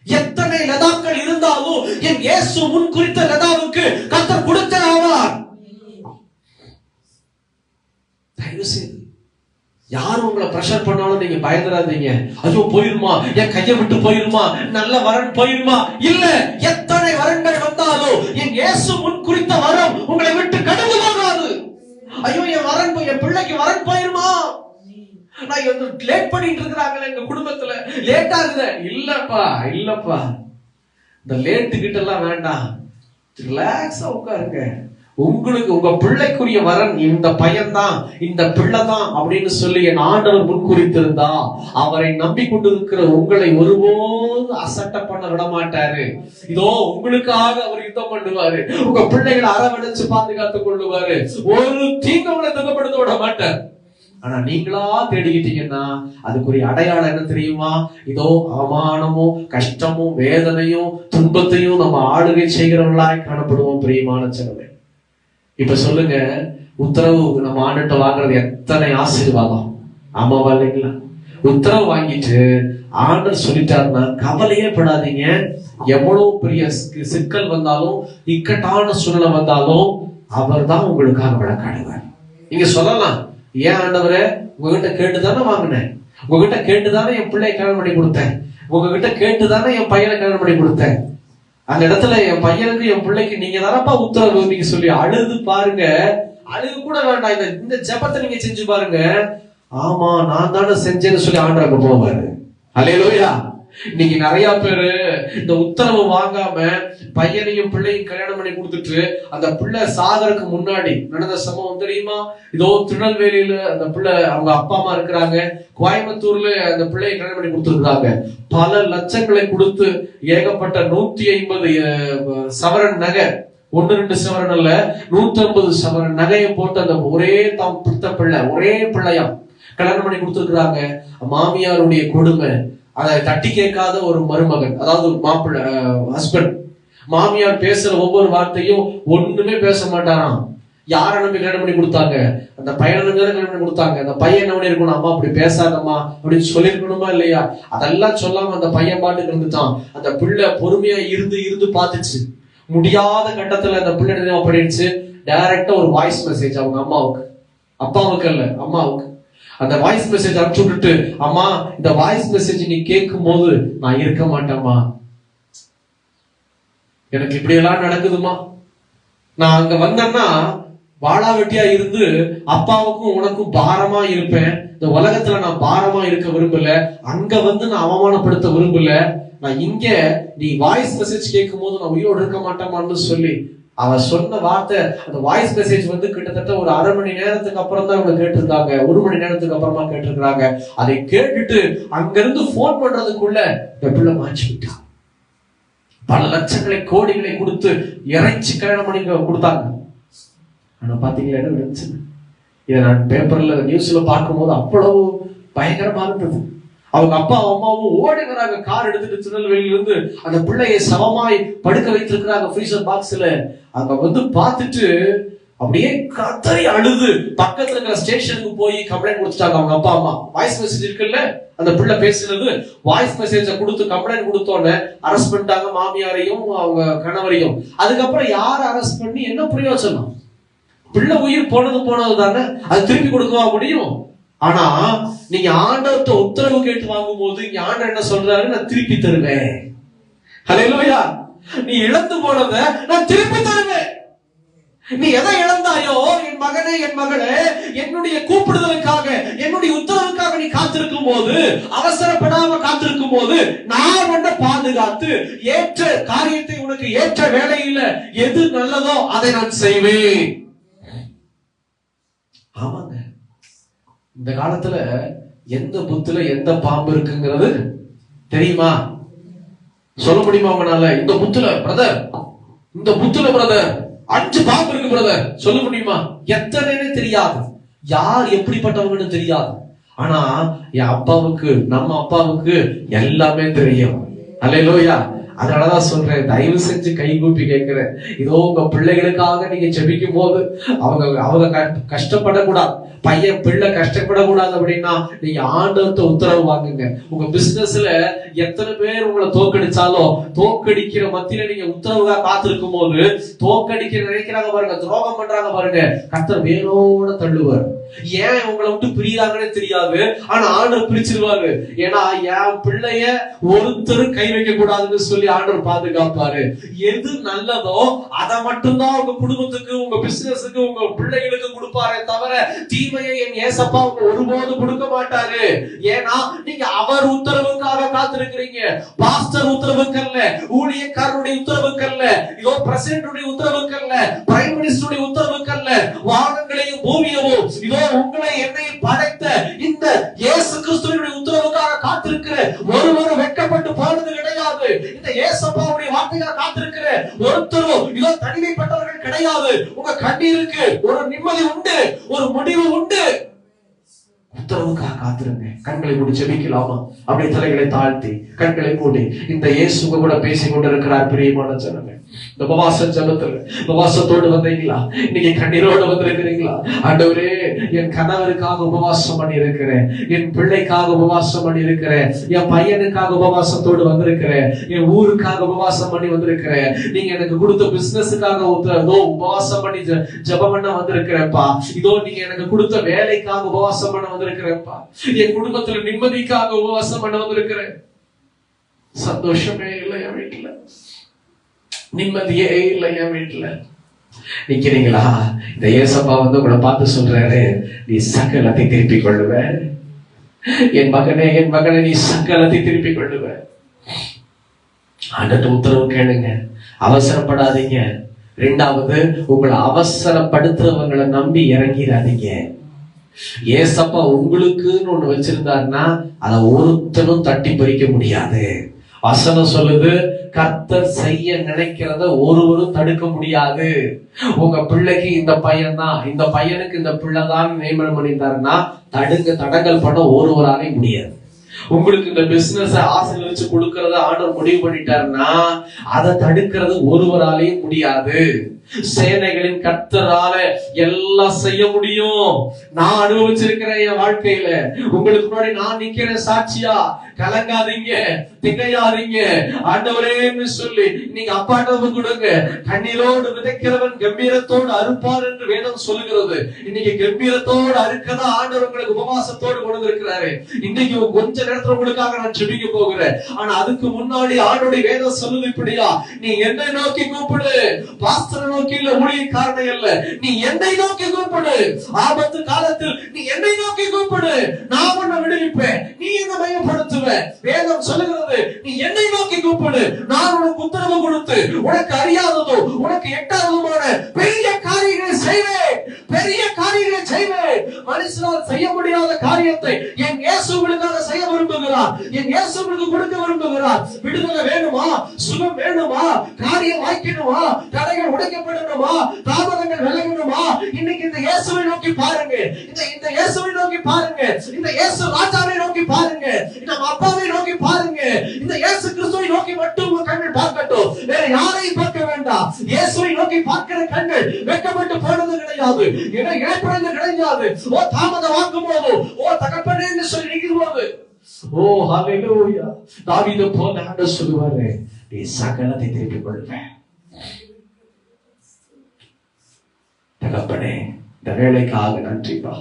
எத்தனை லதாக்கள் இருந்தாலும் என் இயேசு முன் குறித்த லதாவுக்கு கர்த்தர் கொடுத்தே ஆவார். தயவு செய்து யாரும் உங்களை பிரஷர் பண்ணாலும் நீங்க பயந்துடாதீங்க. ஐயோ போயிருமா, என் கையை விட்டு போயிருமா, நல்ல வரன் போயிருமா. இல்ல, எத்தனை வரன்கள் வந்தாலும் என் இயேசு முன் குறித்த வரம் உங்களை விட்டு கடந்து போகாது. ஐயோ என் வரன், என் பிள்ளைக்கு வரன் போயிருமா, நான் வந்து லேட் பண்ணிட்டு இருக்கிறாங்களே எங்க குடும்பத்துல, லேட்டா இருக்குத. இல்லப்பா இந்த லேட்டு கிட்ட எல்லாம் வேண்டாம், ரிலாக்ஸா உட்காருங்க. உங்களுக்கு உங்க பிள்ளைக்குரிய வரன் இந்த பையன்தான், இந்த பிள்ளை தான் அப்படின்னு சொல்லி என் ஆண்டவர் முன்குறித்திருந்தா அவரை நம்பிக்கொண்டிருக்கிற உங்களை ஒருபோது அசட்ட பண்ண விட மாட்டாரு. இதோ உங்களுக்காக அவர் யுத்தம் பண்ணுவாரு. உங்க பிள்ளைகளை அரவணைச்சு பாதுகாத்துக் கொள்ளுவாரு. ஒரு தீங்கு உங்களை துக்கப்படுத்த விட மாட்டார். ஆனா நீங்களா தேடிக்கிட்டீங்கன்னா அதுக்குரிய அடையாளம் என்ன தெரியுமா? இதோ அவமானமும் கஷ்டமும் வேதனையும் துன்பத்தையும் நம்ம ஆளுகை செய்கிறவர்களாய் காணப்படுவோம். பிரியமான ஜனமே, இப்ப சொல்லுங்க, உத்தரவு நம்ம ஆண்டுகிட்ட வாங்குறது எத்தனை ஆசீர்வாதம். ஆமாவா இல்லைங்களா? உத்தரவு வாங்கிட்டு ஆண்டர் சொல்லிட்டாருன்னா கவலையே படாதீங்க. எவ்வளவு பெரிய சிக்கல் வந்தாலும், இக்கட்டான சூழ்நிலை வந்தாலும் அவர் தான் உங்களுக்காக வழக்காடுவார். நீங்க சொல்லலாம், ஏன் ஆண்டவரே உங்ககிட்ட கேட்டுதானே வாங்கினேன், உங்ககிட்ட கேட்டுதானே என் பிள்ளையை கல்யாணம் பண்ணி கொடுத்தேன், உங்ககிட்ட கேட்டுதானே என் பையனை கல்யாணம் பண்ணி கொடுத்தேன், அந்த இடத்துல என் பையனுக்கு என் பிள்ளைக்கு நீங்க தானப்பா உத்தரவு நீங்க சொல்லி அழுது பாருங்க. அழுது கூட வேண்டாம், இந்த ஜெபத்தை நீங்க செஞ்சு பாருங்க. ஆமா நான் தானே செஞ்சேன்னு சொல்லி ஆண்டவர் அங்க போவாரு. ஹல்லேலூயா. இன்னைக்கு நிறைய பேரு இந்த உத்தரவு வாங்காம பையனையும் பிள்ளையும் கல்யாணம் பண்ணி கொடுத்துட்டு அந்த பிள்ளை சாகருக்கு முன்னாடி நடந்த சம்பவம் தெரியுமா? இதோ திருநெல்வேலியில அந்த பிள்ளை, அவங்க அப்பா அம்மா இருக்கிறாங்க, கோயம்புத்தூர்ல அந்த பிள்ளையை கல்யாணம் பண்ணி கொடுத்துருக்காங்க. பல லட்சங்களை கொடுத்து ஏகப்பட்ட 150 சவரன் நகை, 1-2 சவரன் அல்ல, 150 சவரன் நகையை போட்டு அந்த ஒரே தாம் பிடித்த பிள்ளை, ஒரே பிள்ளையா கல்யாணம் பண்ணி கொடுத்துருக்காங்க. மாமியாருடைய கொடுமை, அதை தட்டி கேட்காத ஒரு மருமகன், அதாவது மாப்பிள்ளை ஹஸ்பண்ட், மாமியார் பேசுற ஒவ்வொரு வார்த்தையும் ஒண்ணுமே பேச மாட்டாராம். யாரை நம்பி கல்யாணம் பண்ணி கொடுத்தாங்க? அந்த பையனை நம்பி கல்யாணம் பண்ணி கொடுத்தாங்க. அந்த பையன் என்ன பண்ணி இருக்கணும், அம்மா அப்படி பேசாதம்மா அப்படின்னு சொல்லிருக்கணுமா இல்லையா? அதெல்லாம் சொல்லாம அந்த பையன் பாட்டுக்கு இருந்துட்டான். அந்த பிள்ளை பொறுமையா இருந்து பார்த்துச்சு. முடியாத கட்டத்துல அந்த பிள்ளை என்ன பண்ணிடுச்சு, டைரக்டா ஒரு வாய்ஸ் மெசேஜ் அவங்க அப்பாவுக்கு அல்ல அம்மாவுக்கு அந்த வாய்ஸ் மெசேஜ் அனுப்பிச்சு விட்டுட்டு, அம்மா இந்த வாய்ஸ் மெசேஜ் நீ கேட்கும் போது நான் இருக்க மாட்டேம்மா, எனக்கு இப்படி எல்லாம் நடக்குதுமா, நான் அங்க வந்தேன்னா வாழா வெட்டியா இருந்து அப்பாவுக்கும் உனக்கும் பாரமா இருப்பேன், இந்த உலகத்துல நான் பாரமா இருக்க விரும்பல, அங்க வந்து நான் அவமானப்படுத்த விரும்பல, நான் இங்க நீ வாய்ஸ் மெசேஜ் கேட்கும் போது நான் உயிரோடு இருக்க மாட்டேமான்னு சொல்லி அவ சொன்ன வார்த்தை. அந்த வாய்ஸ் மெசேஜ் வந்து கிட்டத்தட்ட ஒரு அரை மணி நேரத்துக்கு அப்புறம் தான் இவங்க கேட்டிருக்காங்க, 1 மணி நேரத்துக்கு அப்புறமா கேட்டிருக்கிறாங்க. அதை கேட்டுட்டு அங்கிருந்து போன் பண்றதுக்குள்ள இந்த பிள்ளை மாற்றி விட்டா. பல லட்சங்களை கோடிகளை கொடுத்து இறைச்சி கல்யாணம் பண்ணி கொடுத்தாங்க. ஆனா பாத்தீங்களா என்ன நடந்துச்சு? இதை நான் பேப்பர்ல நியூஸ்ல பார்க்கும்போது அவ்வளவு பயங்கரமா இருந்தது. அவங்க அப்பா அம்மாவும் ஓடி வராங்க, கார் எடுத்துட்டு திருநெல்வேலியில இருந்து அந்த பிள்ளையை சவமாய் படுக்க வைத்திருக்கிறாங்க ஃப்ரீசர் பாக்ஸ்ல. அங்க வந்து பார்த்துட்டு அப்படியே கதறி அழுது பக்கத்துல இருக்கிற ஸ்டேஷனுக்கு போய் கம்ப்ளைண்ட் கொடுத்துட்டாங்க அவங்க அப்பா அம்மா. வாய்ஸ் மெசேஜ் இருக்குல்ல, அந்த பிள்ளை பேசுனது வாய்ஸ் மெசேஜ கொடுத்து கம்ப்ளைண்ட் கொடுத்தோன்னு அரெஸ்ட் பண்ணிட்டாங்க மாமியாரையும் அவங்க கணவரையும். அதுக்கப்புறம் யார அரெஸ்ட் பண்ணி என்ன பிரயோஜனம்? பிள்ளை உயிர் போனது தானே, அது திருப்பி கொடுக்கவா முடியும்? ஆனா நீங்க ஆண்டவர்கிட்ட உத்தரவு கேட்டு வாங்கும் போது இங்க ஆண்டவர் என்ன சொல்றாரு? நான் திருப்பி தருவேன். ஹல்லேலூயா. நீ இழந்து போனதை நான் திருப்பி தருவேன். நீ எதை இழந்தாயோ என் மகனே என் மகளே, என்னுடைய கூப்பிடுதலுக்காக என்னுடைய உத்தரவுக்காக நீ காத்திருக்கும் போது, அவசரப்படாம காத்திருக்கும் போது நான் உன்னை பாதுகாத்து ஏற்ற காரியத்தை உனக்கு ஏற்ற வேலையில எது நல்லதோ அதை நான் செய்வேன். ஆமாங்க, இந்த காலத்துல எந்த புத்துல எந்த பாம்பு இருக்குங்கிறது தெரியுமா? சொல்ல முடியுமா உங்களால? இந்த புத்துல பிரதர் 5 பாம்பு இருக்கு பிரதர், சொல்ல முடியுமா? எத்தனைன்னு தெரியாது, யார் எப்படிப்பட்டவங்கன்னு தெரியாது. ஆனா என் அப்பாவுக்கு, நம்ம அப்பாவுக்கு எல்லாமே தெரியும். அல்லேலூயா. அதனாலதான் சொல்றேன், தயவு செஞ்சு கை கூப்பி கேட்கிறேன், இதோ உங்க பிள்ளைகளுக்காக நீங்க ஜெபிக்கும் போது அவங்க கஷ்டப்படக்கூடாது, பையன் பிள்ளை கஷ்டப்படக்கூடாது அப்படின்னா நீங்க ஆண்டவர்கிட்ட உத்தரவு வாங்குங்க. உங்க பிசினஸ்ல எத்தனை பேர் உங்களை தோக்கடிச்சாலும் தோக்கடிக்கிற மத்தியில நீங்க உத்தரவுగా காத்திருக்கும் போது, தோக்கடிக்க நினைக்கிறாங்க பாருங்க, துரோகம் பண்றாங்க பாருங்க, கர்த்தர் வேரோட தள்ளுவார். ஏன் உங்களை விட்டு பிரியாங்கன்னே தெரியாது, ஆனா ஆண்டவர் பிரிச்சிருவாரு. ஏன்னா என் பிள்ளைய ஒருத்தரும் கை வைக்க கூடாதுன்னு சொல்லி ஆண்டவர் பாதுகாப்பாரு. எது நல்லதோ அதை மட்டும்தான் உங்க குடும்பத்துக்கு, உங்க பிசினஸுக்கு, உங்க பிள்ளைகளுக்கு கொடுப்பாரே தவிர தீமையை என் ஏசப்பா ஒருபோது கொடுக்க மாட்டாரு. ஏன்னா நீங்க அவர் உத்தரவுக்காக காத்திருக்கிறீங்க. பாஸ்டர் உத்தரவுக்கல்ல, ஊழியக்காரருடைய உத்தரவுக்கல்ல, இதோ பிரசிடென்ட் உத்தரவுக்கல்ல, பிரைம் மினிஸ்டருடைய உத்தரவுக்கல்ல, வானங்களையும் பூமியவும் இதோ உங்களை என்னை படைத்த இந்த இயேசு கிறிஸ்துவினுடைய உத்தரவுக்காக காத்திருக்கிற ஒருவரும் வெட்கப்பட்டு போனது கிடையாது. இந்த இயேசப்பாவுடைய வார்த்தைக்காக காத்திருக்கிற ஒருத்தரும் இதோ தனிமைப்பட்டவர்கள் கிடையாது. உங்க கண்ணீருக்கு ஒரு நிம்மதி உண்டு, ஒரு முடிவு உண்டு. உத்தரவுக்காக காத்திருங்க. கண்களை மூடி ஜெபிக்கலாமா? அப்படியே தலைகளை தாழ்த்தி கண்களை மூடி இந்த இயேசு கூட பேசிக் கொண்டிருக்கிறார். பிரியமான ஜனமே, இந்த உபவாச ஜெபத்துல உபவாசத்தோடு வந்தீங்களா? இன்னைக்கு கண்ணீரோடு வந்திருக்கிறீங்களா? ஆண்டவரே, என் கணவருக்காக உபவாசம் பண்ணி இருக்கிறேன், என் பிள்ளைக்காக உபவாசம் பண்ணி இருக்கிறேன், என் பையனுக்காக உபவாசத்தோடு வந்திருக்கிறேன், என் ஊருக்காக உபவாசம் பண்ணி வந்திருக்கிறேன், நீங்க எனக்கு கொடுத்த பிசினஸுக்காக உபவாசம் பண்ணி ஜெபம் பண்ண வந்திருக்கிறேன்ப்பா. இதோ நீங்க எனக்கு கொடுத்த வேலைக்காக உபவாசம் பண்ண வந்திருக்கிறேன்ப்பா. என் குடும்பத்துல நிம்மதிக்காக உபவாசம் பண்ண வந்திருக்கிறேன். சந்தோஷமே இல்லை என் வீட்டுல, நிம்மதியே இல்லை என் வீட்டுல. நிக்கிறீங்களா? இந்த ஏசப்பா வந்து உங்களை பார்த்து சொல்றாரு, நீ சகலத்தை திருப்பிக் கொள்ளுவ என் மகனே, என் மகனை, நீ சகலத்தை திருப்பிக் கொள்ளுவ. ஆண்டவர்ட்ட உத்தரவு கேளுங்க, அவசரப்படாதீங்க. 2வது, உங்களை அவசரப்படுத்துறவங்களை நம்பி இறங்கிடாதீங்க. ஏசப்பா உங்களுக்குன்னு ஒண்ணு வச்சிருந்தாருன்னா அதை ஒருத்தனும் தட்டி பறிக்க முடியாது. வசனம் சொல்லுது, கர்த்தர் செய்ய நினைக்கிறத ஒருவரும் தடுக்க முடியாது. உங்க பிள்ளைக்கு இந்த பையன் தான், இந்த பையனுக்கு இந்த பிள்ளைதான் நியமனம் பண்ணிட்டாருன்னா தடங்கல் பண்ண ஒருவராலையும் முடியாது. உங்களுக்கு இந்த பிசினஸ் ஆசீர்வதிச்சு கொடுக்கறத ஆண்டவர் முடிவு பண்ணிட்டாருன்னா அதை தடுக்கிறது ஒருவராலையும் முடியாது. சேனைகளின் கர்த்தரால எல்லாம் செய்ய முடியும். நான் அனுபவிச்சிருக்கிறேன் என் வாழ்க்கையில. உங்களுக்கு முன்னாடி நான் நிக்கிறேன் சாட்சியா. கலங்காதீங்க, திகையாதீங்க. ஆண்டவரேன்னு சொல்லி நீங்க அப்பாட்டவும் கொடுங்க. கண்ணீரோடு விதைக்கிறவன் கம்பீரத்தோடு அறுப்பார் என்று வேதம் சொல்லுகிறது. இன்னைக்கு கம்பீரத்தோடு அறுக்கதான் ஆண்டவர் உங்களுக்கு உபவாசத்தோடு கொண்டு இருக்கிறாரு. இன்னைக்கு கொஞ்ச நேரத்துல உங்களுக்காக நான் ஜெபிக்க போகிறேன். ஆனா அதுக்கு முன்னாடி ஆண்டோட வேதம் சொல்லுது இப்படியா, நீ என்னை நோக்கி கூப்பிடு. பாஸ்டரை நோக்கி இல்ல, ஊழியக்காரனை அல்ல, நீ என்னை நோக்கி கூப்பிடு. ஆபத்து காலத்தில் நீ என்னை நோக்கி கூப்பிடு, நான் உன்னை விடுவிப்பேன், நீ என்னை மையப்படுத்துவ. வேதம் சொல்லுகிறது, நீ என்னை நோக்கி கூப்பிடு, நான் உனக்கு உத்தரவு கொடுத்து உனக்கு அறியாததோ உனக்கு எட்டாததுமான பெரிய காரியங்களை செய்வேன். பெரிய காரியங்களை செய்வேன். மனுஷனால் செய்ய முடியாத காரியத்தை என் இயேசு உங்களுக்காக செய்ய விரும்புகிறார். என் இயேசு உங்களுக்கு கொடுக்க விரும்புகிறார். விடுதலை வேணுமா? சுகம் வேணுமா? காரியம் வாய்க்கணுமா? தடைகள் உடைக்கப்படணுமா? தாமதங்கள் விலகணுமா? இன்னைக்கு இந்த இயேசுவை நோக்கி பாருங்க. இந்த இயேசுவை நோக்கி பாருங்க. இந்த இயேசு ராஜாவை நோக்கி பாருங்க. நம்ம அப்பாவை நோக்கி பாருங்க. இந்த இயேசு கிறிஸ்துவை நோக்கி மட்டும் உங்க கண்கள் பார்க்கட்டும். வேற யாரையும் பார்க்க வேண்டாம். இயேசுவை நோக்கி பார்க்கிற கண்கள் வெட்கப்பட்டு போனது கிடையாது. ஏற்படுறது கிடையாது. ஓ தாமதம் வாங்கும் போது, ஓ தகப்பனே என்று சொல்லி நிற்கும் போது, ஓ ஹல்லேலூயா. தாவீது போல ஆண்டவர் சொல்லுவாரு, நீ சகலத்தை திருப்பிக் கொள்வேன். தகப்பனே, இந்த வேலைக்காக நன்றிப்பா.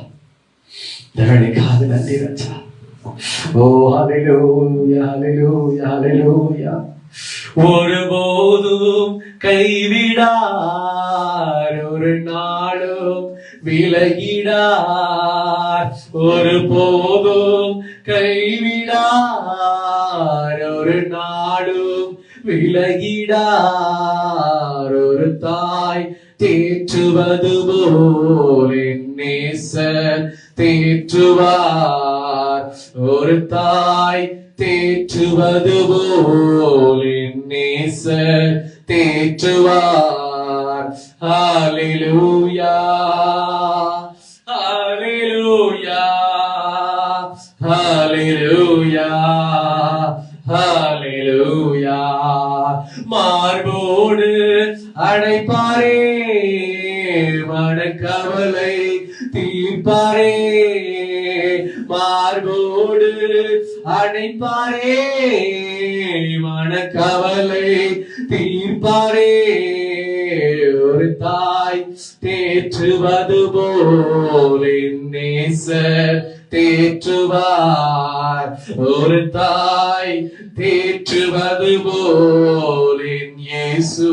இந்த வேலைக்காக நன்றி ராஜா. ஓ ஹல்லேலூயா, ஹல்லேலூயா, ஹல்லேலூயா. ஒருபோதும் கைவிடார், ஒரு நாளும் விலகிடார். ஒருபோதும் கைவிடார், ஒரு நாளும் விலகிடார். ஒரு தாய் தேற்றுவது போல் என் நேசர் தேற்றுவார். ஒரு தாய் தேற்றுவது போல் என் நேசர் தேற்றுவார். ஹல்லேலூயா, ஹல்லேலூயா, ஹல்லேலூயா, ஹல்லேலூயா. மார்போடு அணைப்பாரே, மனக்கவலை தீர்ப்பாரே. மார்போடு அணைப்பாரே, மனக்கவலை தீர்ப்பாரே. ஒரு தாய் தேற்றுவது போல் என் நேசர் தேற்றுவார். ஒரு தாய் தேற்றுவது போல் என் இயேசு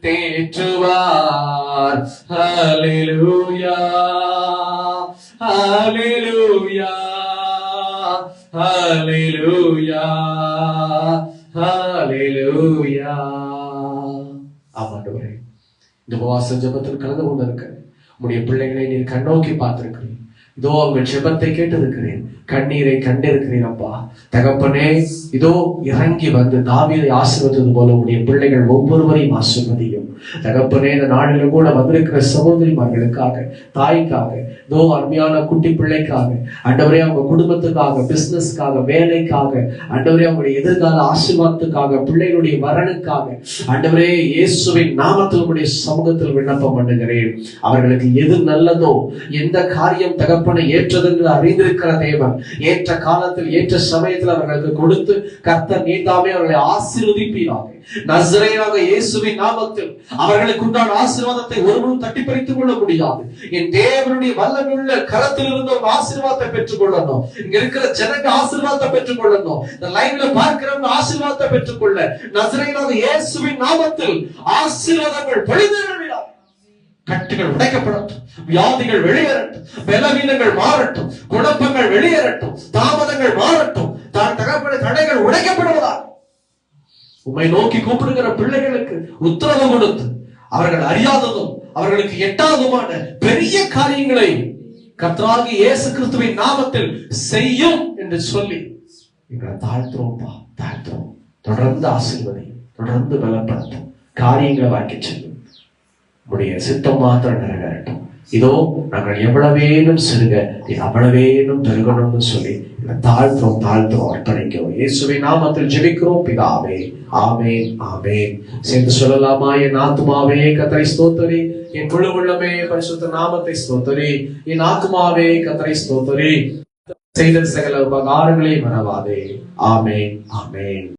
தேற்றுவார். ஹல்லேலூயா, ஹல்லேலூயா, ஹல்லேலூயா, ஹல்லேலூயா. ஆமாண்டவரே, இந்த உபவாச ஜெபத்தில் கலந்து கொண்டிருக்கிறேன். உம்முடைய பிள்ளைகளை நீர் கண்ணோக்கி பார்த்திருக்கிறேன். இதோ உங்கள் ஜெபத்தை கேட்டிருக்கிறேன், கண்ணீரை கண்டிருக்கிறேன் அப்பா. தகப்பனே, இதோ இறங்கி வந்து தாவீதை ஆசீர்வதித்தது போல உடைய பிள்ளைகள் ஒவ்வொருவரையும் ஆசீர்வதியும். தகப்பனே, இந்த நாளில கூட வந்திருக்கிற சகோதரிமார்களுக்காக, தாய்க்காக, இதோ அருமையான குட்டி பிள்ளைக்காக, ஆண்டவரே அவங்க குடும்பத்துக்காக, பிசினஸ்க்காக, வேலைக்காக, ஆண்டவரே அவங்களுடைய எதிர்கால ஆசீர்வாதத்துக்காக, பிள்ளைகளுடைய வரனுக்காக, ஆண்டவரே இயேசுவின் நாமத்தில் உடைய சமூகத்தில் விண்ணப்பம் பண்ணுகிறேன். அவர்களுக்கு எது நல்லதோ, எந்த காரியம் தகப்பனை ஏற்றதென்று அறிந்திருக்கிற தேவன் ஏற்ற காலத்தில் ஏற்ற சமயத்தில் அவர்களுக்கு கொடுத்து கர்த்தர் நீதாமே அவர்களை ஆசீர்வதிப்பீராக. நசரேயனாக இயேசுவின் நாமத்தில் அவர்களுக்கு உண்டான ஆசீர்வாதத்தை ஒருவரும் தட்டி பறித்துக் கொள்ள முடியாது. என் தேவனுடைய வல்லமையுள்ள கரத்தில் இருந்து ஒரு ஆசீர்வாதத்தை பெற்றுக் கொள்ளணும். இங்க இருக்கிற ஜனங்க ஆசீர்வாதத்தை பெற்றுக் கொள்ளணும். இந்த லைவ்ல பார்க்கிறவங்க ஆசீர்வாதத்தை பெற்றுக்கொள்ள நசரேயனாக இயேசுவின் நாமத்தில் ஆசீர்வாதங்கள் பொழிந்தருள்வீராக. கட்டுகள் உடைக்கப்படட்டும், வியாதிகள் வெளியேறட்டும், பலவீனங்கள் மாறட்டும், குழப்பங்கள் வெளியேறட்டும், தாமதங்கள் மாறட்டும், தகப்பன தடைகள் உடைக்கப்படுவதா. உம்மை நோக்கி கூப்பிடுகிற பிள்ளைகளுக்கு உத்தரவு கொடுத்து அவர்கள் அறியாததும் அவர்களுக்கு எட்டாததுமான பெரிய காரியங்களை கர்த்தராகிய இயேசு கிறிஸ்துவின் நாமத்தில் செய்யும் என்று சொல்லி எங்களை தாழ்த்துறோம்ப்பா, தாழ்த்துறோம். தொடர்ந்து ஆசீர்வதியும், தொடர்ந்து பலப்படுத்தும், காரியங்களை வாக்கி செல்லும். உடைய சித்தம் மாத்திரம் நிறைவேறட்டும். இதோ நாங்கள் எவ்வளவேனும் சிறுக நீ அவ்வளவேனும் பெருகணும்னு சொல்லி தாழ்த்துறோம் அர்ப்பணிக்கிறோம். இயேசுவின் நாமத்தில் ஜெபிக்கிறோம் பிதாவே. ஆமென் ஆமென். சேர்ந்து சொல்லலாமா? என் ஆத்துமாவே கர்த்தரை ஸ்தோத்திரி, என் முழு உள்ளமே பரிசுத்த நாமத்தை ஸ்தோத்திரி, என் ஆத்துமாவே கர்த்தரை ஸ்தோத்திரி, செய்த சகல உபகாரங்களை மறவாதே. ஆமென் ஆமென்.